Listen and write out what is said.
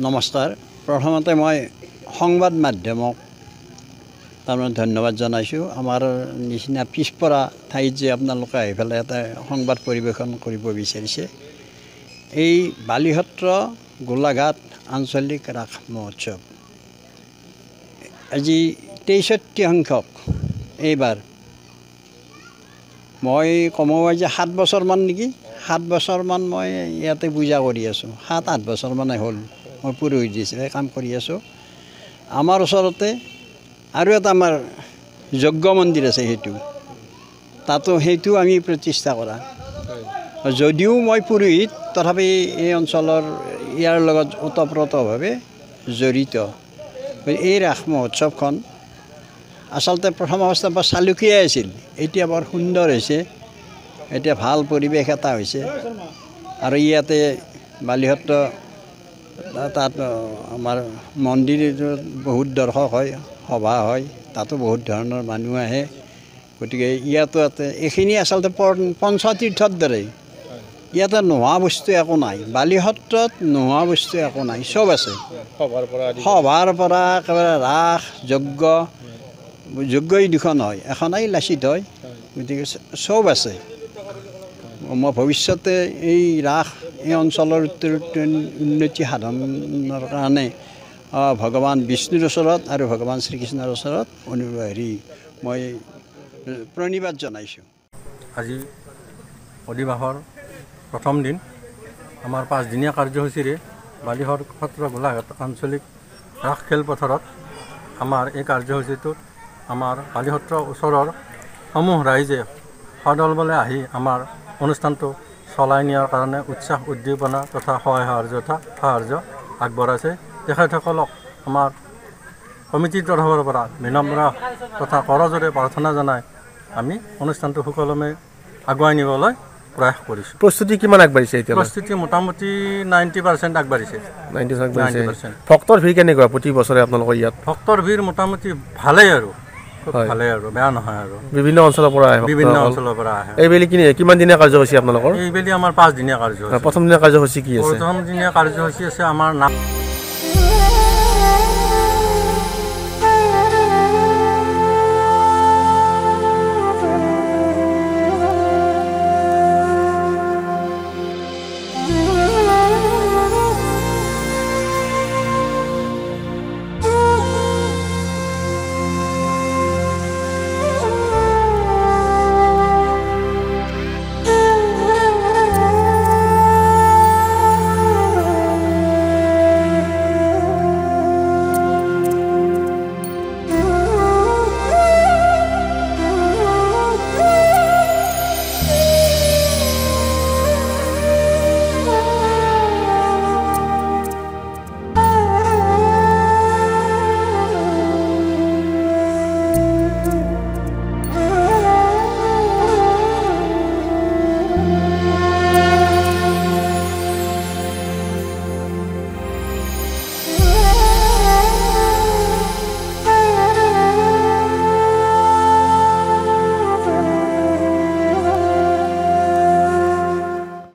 নমস্কাৰ। প্ৰথমতে মই সংবাদ মাধ্যমক তাৰমানে ধন্যবাদ জনাইছোঁ। আমাৰ নিচিনা পিছপৰা ঠাইত যে আপোনালোকে আহি পেলাই এটা সংবাদ পৰিৱেশন কৰিব বিচাৰিছে। এই বালিসত্ৰ গোলাঘাট আঞ্চলিক ৰাস মহোৎসৱ আজি 63 সংখ্যক। এইবাৰ মই কমেও যে 7 বছৰমান নেকি 7 বছৰমান মই ইয়াতে পূজা কৰি আছোঁ। 7-8 বছৰমানে হ'ল মই পুৰোহিত হিচাপে কাম কৰি আছোঁ। আমাৰ ওচৰতে আৰু এটা আমাৰ যজ্ঞ মন্দিৰ আছে, সেইটো আমি প্ৰতিষ্ঠা কৰা। যদিও মই পুৰোহিত তথাপি এই অঞ্চলৰ ইয়াৰ লগত ওতঃপ্ৰোতভাৱে জড়িত। এই ৰাস মহোৎসৱখন আচলতে প্ৰথম অৱস্থাত বৰ চালুকীয়াই আছিল, এতিয়া বৰ সুন্দৰ হৈছে। এতিয়া ভাল পৰিৱেশ এটা হৈছে আৰু ইয়াতে বালিসত্ৰ তাত আমাৰ মন্দিৰত বহুত দৰ্শক হয়, সভা হয়, তাতো বহুত ধৰণৰ মানুহ আহে। গতিকে ইয়াতো এইখিনি আচলতে পঞ্চতীৰ্থৰ দৰে। ইয়াতে নোহোৱা বস্তু একো নাই, বালিসত্ৰত নোহোৱা বস্তু একো নাই, চব আছে। সভাৰ পৰা একেবাৰে ৰাস যজ্ঞই দুখন হয়, এখনেই লাচিত হয়। গতিকে চব আছে। মই ভৱিষ্যতে এই ৰাস এই অঞ্চলৰ উন্নতি সাধনৰ কাৰণে ভগৱান বিষ্ণুৰ ওচৰত আৰু ভগৱান শ্ৰীকৃষ্ণৰ ওচৰত মই প্ৰণিবাদ জনাইছোঁ। আজি অধিবাসৰ প্ৰথম দিন আমাৰ 5দিনীয়া কাৰ্যসূচীৰে বালিসত্ৰ গোলাঘাট আঞ্চলিক ৰাস খেলপথাৰত আমাৰ এই কাৰ্যসূচীটোত আমাৰ বালিসত্ৰ ওচৰৰ সমূহ ৰাইজে সদলবলে আহি আমাৰ অনুষ্ঠানটো চলাই নিয়াৰ কাৰণে উৎসাহ উদ্দীপনা তথা সহায় সাহাৰ্য আগবঢ়াইছে। তেখেতসকলক আমাৰ কমিটিৰ তৰফৰ পৰা বিনম্ৰ তথা কৰজোৰে প্ৰাৰ্থনা জনাই আমি অনুষ্ঠানটো সুকলমে আগুৱাই নিবলৈ প্ৰয়াস কৰিছোঁ। প্ৰস্তুতি কিমান আগবাঢ়িছে এতিয়া? প্ৰস্তুতি মোটামুটি 90% আগবাঢ়িছে। 90%। ভক্তৰ ভিৰ কেনেকুৱা প্ৰতি বছৰে আপোনালোকৰ ইয়াত? ভক্তৰ ভিৰ মোটামুটি ভালেই আৰু ভালেই আৰু বেয়া নহয় আৰু বিভিন্ন অঞ্চলৰ পৰা আহে। এইবেলি কিমান দিনীয়া কাৰ্যসূচী আপোনালোকৰ? এইবেলি আমাৰ 5 দিনীয়া কাৰ্যসূচী। প্ৰথম দিনীয়া কাৰ্যসূচী কি আছে? প্ৰথম দিনীয়া কাৰ্যসূচী আছে আমাৰ